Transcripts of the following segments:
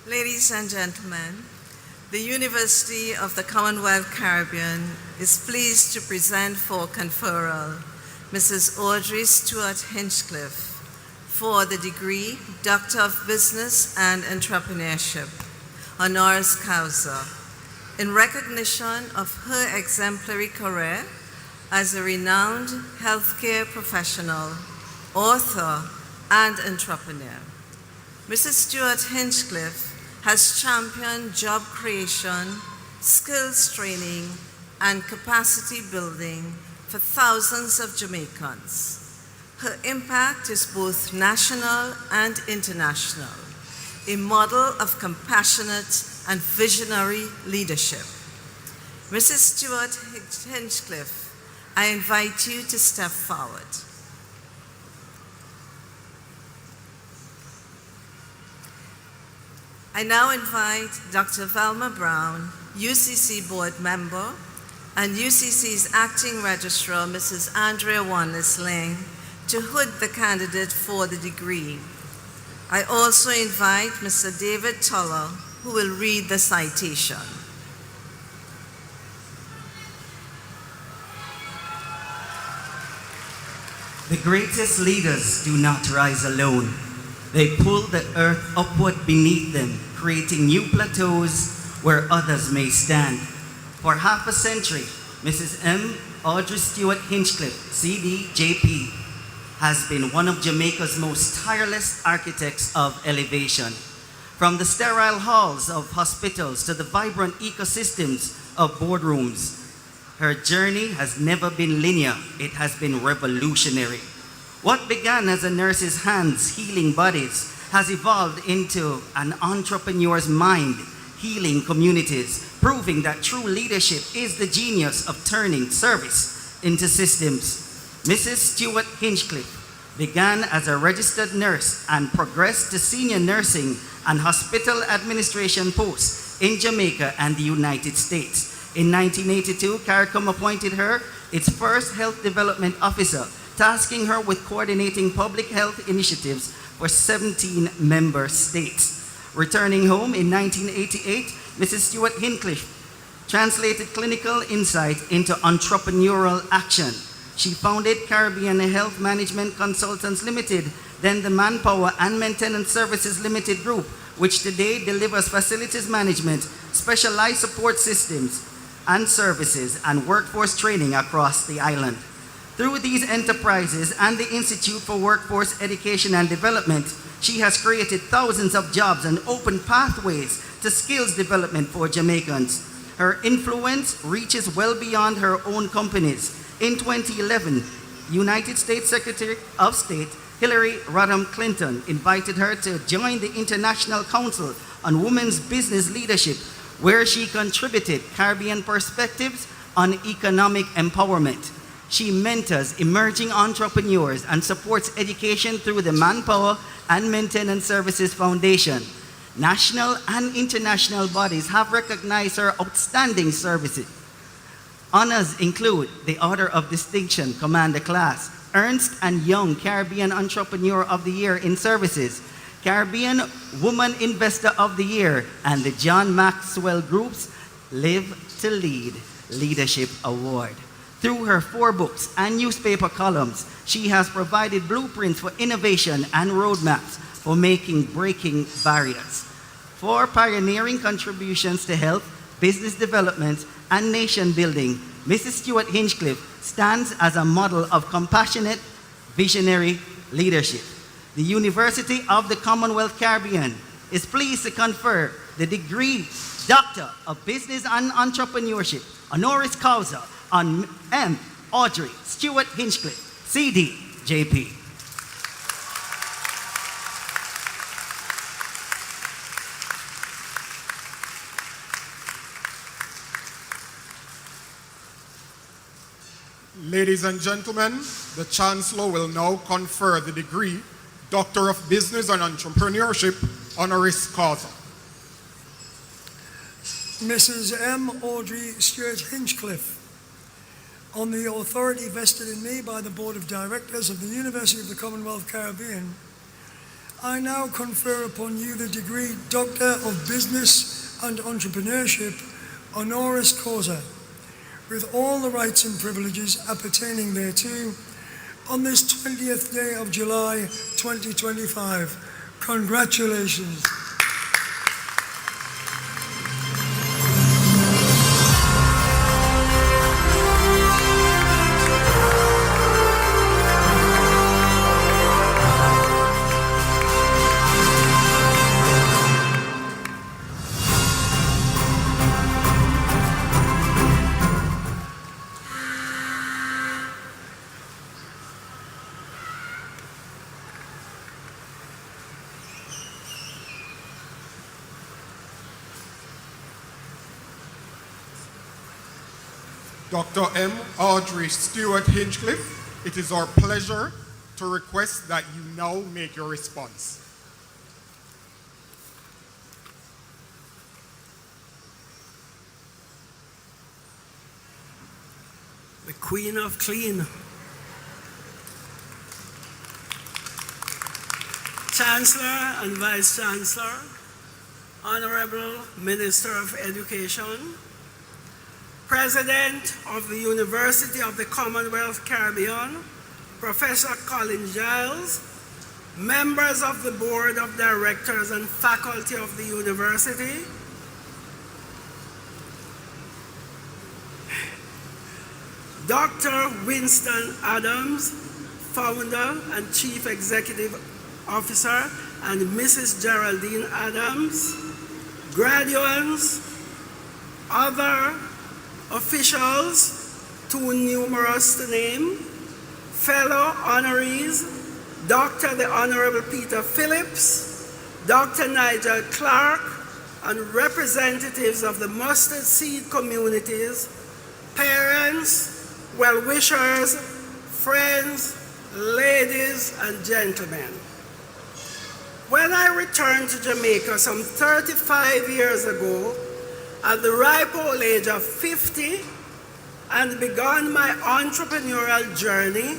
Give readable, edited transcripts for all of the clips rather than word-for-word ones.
Ladies and gentlemen, the University of the Commonwealth Caribbean is pleased to present for conferral Mrs. Audrey Stewart-Hinchcliffe for the degree Doctor of Business and Entrepreneurship, honoris causa, in recognition of her exemplary career as a renowned healthcare professional, author, and entrepreneur. Mrs. Stewart-Hinchcliffe has championed job creation, skills training, and capacity building for thousands of Jamaicans. Her impact is both national and international, a model of compassionate and visionary leadership. Mrs. Stewart-Hinchcliffe, I invite you to step forward. I now invite Dr. Velma Brown, UCC board member, and UCC's acting registrar, Mrs. Andrea Wanless-Ling, to hood the candidate for the degree. I also invite Mr. David Toller, who will read the citation. The greatest leaders do not rise alone. They pull the earth upward beneath them, creating new plateaus where others may stand. For half a century, Mrs. M. Audrey Stewart-Hinchcliffe, CD, JP, has been one of Jamaica's most tireless architects of elevation. From the sterile halls of hospitals to the vibrant ecosystems of boardrooms, her journey has never been linear. It has been revolutionary. What began as a nurse's hands healing bodies has evolved into an entrepreneur's mind healing communities, proving that true leadership is the genius of turning service into systems. Mrs. Stewart-Hinchcliffe began as a registered nurse and progressed to senior nursing and hospital administration posts in Jamaica and the United States. In 1982, CARICOM appointed her its first health development officer, tasking her with coordinating public health initiatives for 17 member states. Returning home in 1988, Mrs. Stewart-Hinchcliffe translated clinical insight into entrepreneurial action. She founded Caribbean Health Management Consultants Limited, then the Manpower and Maintenance Services Limited Group, which today delivers facilities management, specialized support systems and services, and workforce training across the island. Through these enterprises and the Institute for Workforce Education and Development, she has created thousands of jobs and opened pathways to skills development for Jamaicans. Her influence reaches well beyond her own companies. In 2011, United States Secretary of State Hillary Rodham Clinton invited her to join the International Council on Women's Business Leadership, where she contributed Caribbean perspectives on economic empowerment. She mentors emerging entrepreneurs and supports education through the Manpower and Maintenance Services Foundation. National and international bodies have recognized her outstanding services. Honors include the Order of Distinction, Commander Class, Ernst & Young Caribbean Entrepreneur of the Year in Services, Caribbean Woman Investor of the Year, and the John Maxwell Group's Live to Lead Leadership Award. Through her 4 books and newspaper columns, she has provided blueprints for innovation and roadmaps for breaking barriers. For pioneering contributions to health, business development, and nation building, Mrs. Stewart-Hinchcliffe stands as a model of compassionate, visionary leadership. The University of the Commonwealth Caribbean is pleased to confer the degree Doctor of Business and Entrepreneurship, honoris causa, on M. Audrey Stewart-Hinchcliffe, CD, JP. Ladies and gentlemen, the Chancellor will now confer the degree Doctor of Business and Entrepreneurship, honoris causa. Mrs. M. Audrey Stewart-Hinchcliffe, on the authority vested in me by the Board of Directors of the University of the Commonwealth Caribbean, I now confer upon you the degree Doctor of Business and Entrepreneurship, honoris causa, with all the rights and privileges appertaining thereto, on this 20th day of July 2025. Congratulations. Dr. M. Audrey Stewart-Hinchcliffe, it is our pleasure to request that you now make your response. The Queen of Clean. Chancellor and Vice Chancellor, Honorable Minister of Education, President of the University of the Commonwealth Caribbean, Professor Colin Giles, members of the Board of Directors and faculty of the university, Dr. Winston Adams, Founder and Chief Executive Officer, and Mrs. Geraldine Adams, graduates, other officials, too numerous to name, fellow honorees, Dr. the Honorable Peter Phillips, Dr. Nigel Clark, and representatives of the mustard seed communities, parents, well-wishers, friends, ladies, and gentlemen. When I returned to Jamaica some 35 years ago, at the ripe old age of 50, and began my entrepreneurial journey,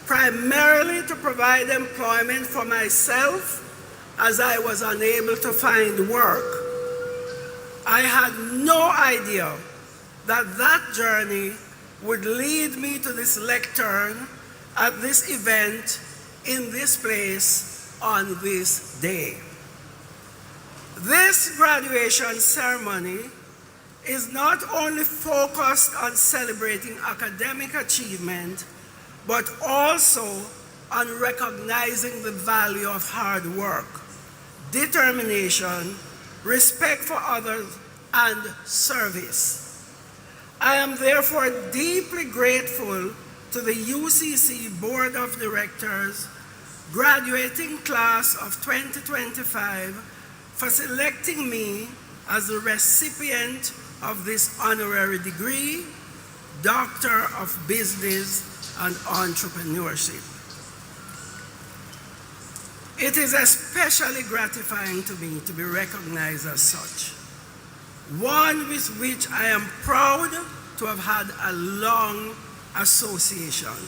primarily to provide employment for myself as I was unable to find work. I had no idea that that journey would lead me to this lectern at this event in this place on this day. This graduation ceremony is not only focused on celebrating academic achievement, but also on recognizing the value of hard work, determination, respect for others, and service. I am therefore deeply grateful to the UCC Board of Directors, graduating class of 2025, for selecting me as the recipient of this honorary degree, Doctor of Business and Entrepreneurship. It is especially gratifying to me to be recognized as such, one with which I am proud to have had a long association.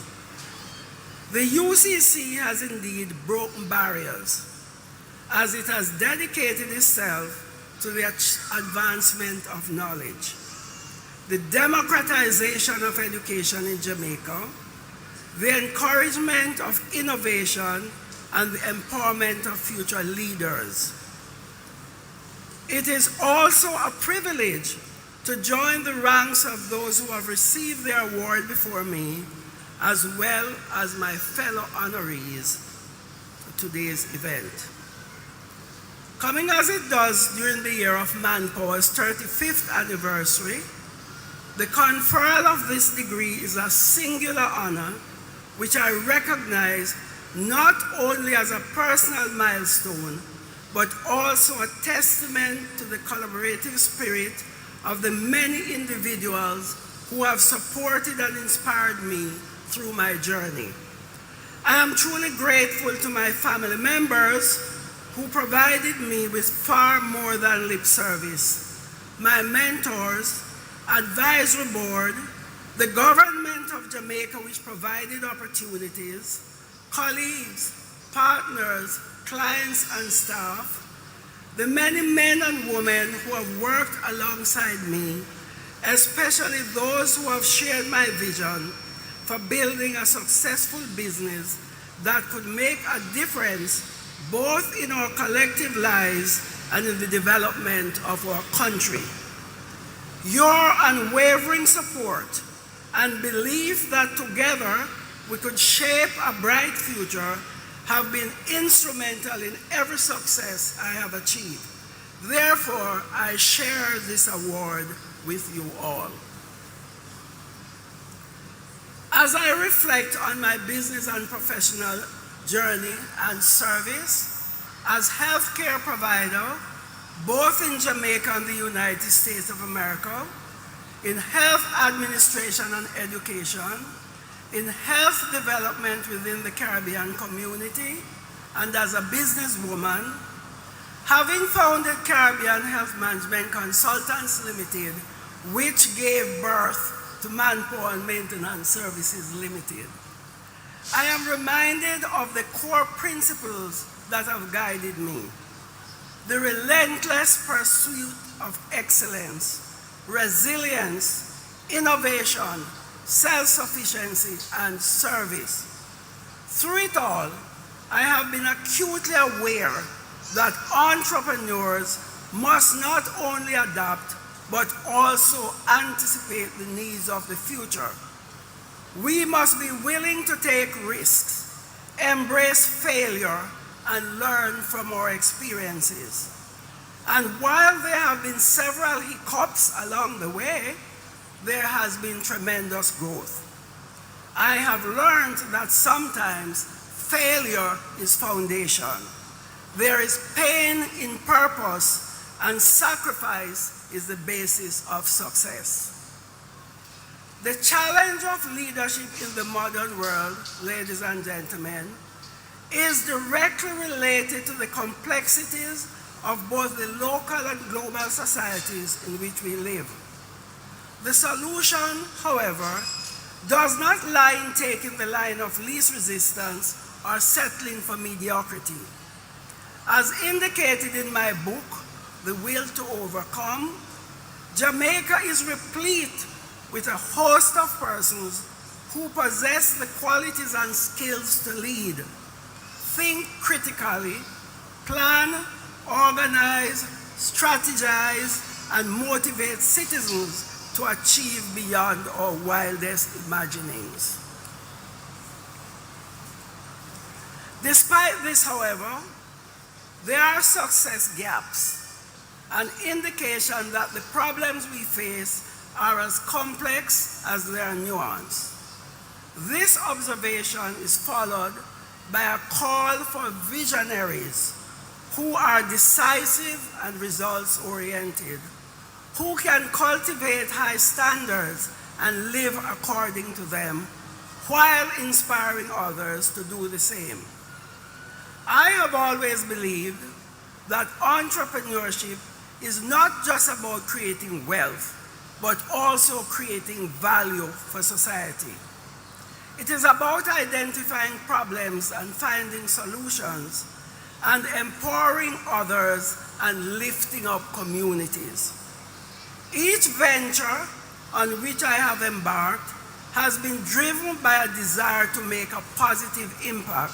The UCC has indeed broken barriers, as it has dedicated itself to the advancement of knowledge, the democratization of education in Jamaica, the encouragement of innovation, and the empowerment of future leaders. It is also a privilege to join the ranks of those who have received their award before me, as well as my fellow honorees for today's event. Coming as it does during the year of Manpower's 35th anniversary, the conferral of this degree is a singular honor which I recognize not only as a personal milestone, but also a testament to the collaborative spirit of the many individuals who have supported and inspired me through my journey. I am truly grateful to my family members who provided me with far more than lip service, my mentors, advisory board, the government of Jamaica which provided opportunities, colleagues, partners, clients and staff, the many men and women who have worked alongside me, especially those who have shared my vision for building a successful business that could make a difference both in our collective lives and in the development of our country. Your unwavering support and belief that together we could shape a bright future have been instrumental in every success I have achieved. Therefore, I share this award with you all. As I reflect on my business and professional journey and service as healthcare provider, both in Jamaica and the United States of America, in health administration and education, in health development within the Caribbean community, and as a businesswoman, having founded Caribbean Health Management Consultants Limited, which gave birth to Manpower and Maintenance Services Limited, I am reminded of the core principles that have guided me: the relentless pursuit of excellence, resilience, innovation, self-sufficiency, and service. Through it all, I have been acutely aware that entrepreneurs must not only adapt, but also anticipate the needs of the future. We must be willing to take risks, embrace failure, and learn from our experiences. And while there have been several hiccups along the way, there has been tremendous growth. I have learned that sometimes failure is foundation. There is pain in purpose, and sacrifice is the basis of success. The challenge of leadership in the modern world, ladies and gentlemen, is directly related to the complexities of both the local and global societies in which we live. The solution, however, does not lie in taking the line of least resistance or settling for mediocrity. As indicated in my book, The Will to Overcome, Jamaica is replete with a host of persons who possess the qualities and skills to lead, think critically, plan, organize, strategize, and motivate citizens to achieve beyond our wildest imaginings. Despite this, however, there are success gaps, an indication that the problems we face are as complex as they are nuanced. This observation is followed by a call for visionaries who are decisive and results-oriented, who can cultivate high standards and live according to them, while inspiring others to do the same. I have always believed that entrepreneurship is not just about creating wealth, but also creating value for society. It is about identifying problems and finding solutions, and empowering others and lifting up communities. Each venture on which I have embarked has been driven by a desire to make a positive impact,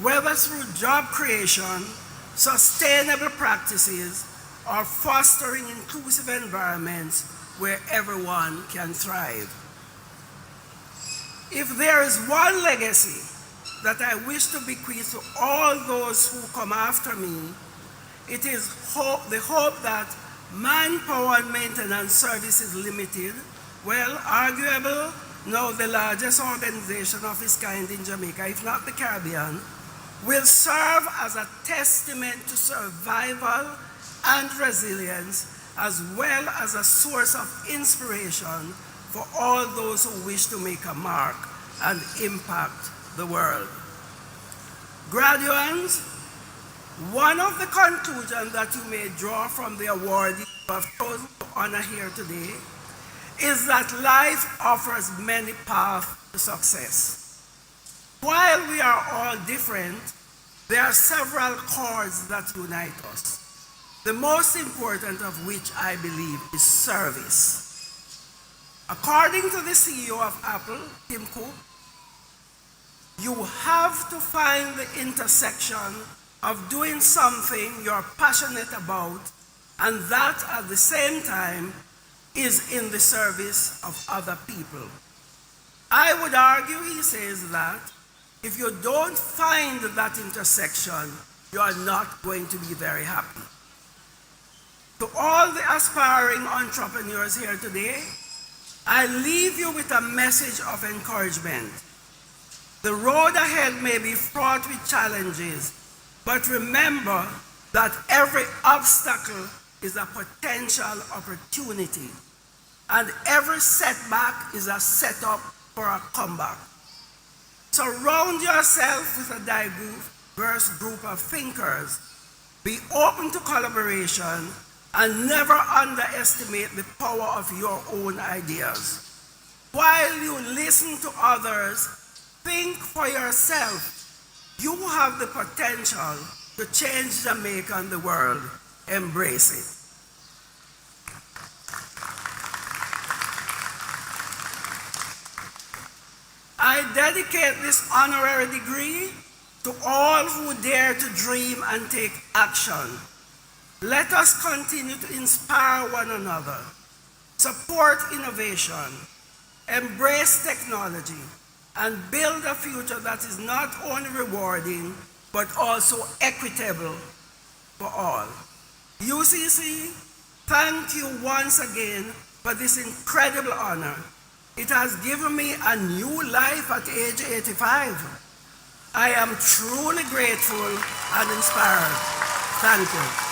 whether through job creation, sustainable practices, or fostering inclusive environments where everyone can thrive. If there is one legacy that I wish to bequeath to all those who come after me, it is the hope that Manpower and Maintenance Services Limited, well, arguable, now the largest organization of its kind in Jamaica, if not the Caribbean, will serve as a testament to survival and resilience, as well as a source of inspiration for all those who wish to make a mark and impact the world. Graduates, one of the conclusions that you may draw from the award you have chosen to honor here today is that life offers many paths to success. While we are all different, there are several cords that unite us, the most important of which I believe is service. According to the CEO of Apple, Tim Cook, you have to find the intersection of doing something you're passionate about and that at the same time is in the service of other people. I would argue, he says, that if you don't find that intersection, you are not going to be very happy. To all the aspiring entrepreneurs here today, I leave you with a message of encouragement. The road ahead may be fraught with challenges, but remember that every obstacle is a potential opportunity, and every setback is a setup for a comeback. Surround yourself with a diverse group of thinkers. Be open to collaboration and never underestimate the power of your own ideas. While you listen to others, think for yourself. You have the potential to change Jamaica and the world. Embrace it. I dedicate this honorary degree to all who dare to dream and take action. Let us continue to inspire one another, support innovation, embrace technology, and build a future that is not only rewarding, but also equitable for all. UCC, thank you once again for this incredible honor. It has given me a new life at age 85. I am truly grateful and inspired. Thank you.